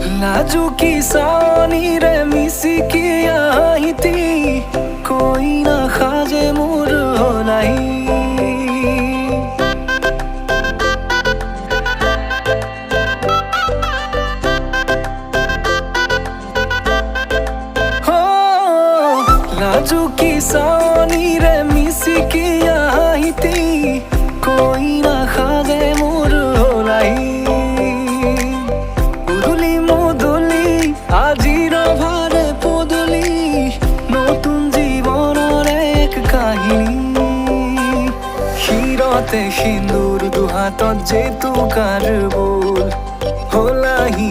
लाजू की सानी रे मिसी की आईती कोई ना खाजे मोर होलाई हो लाजू की सानी रे मिसी की आईती कोई ना खाजे मोर होलाई আজির ভারে পদলি নতুন জীবনের এক কাহিনী শিরতে সিন্দুর দুহাতত যেতু কার বোল হলাহি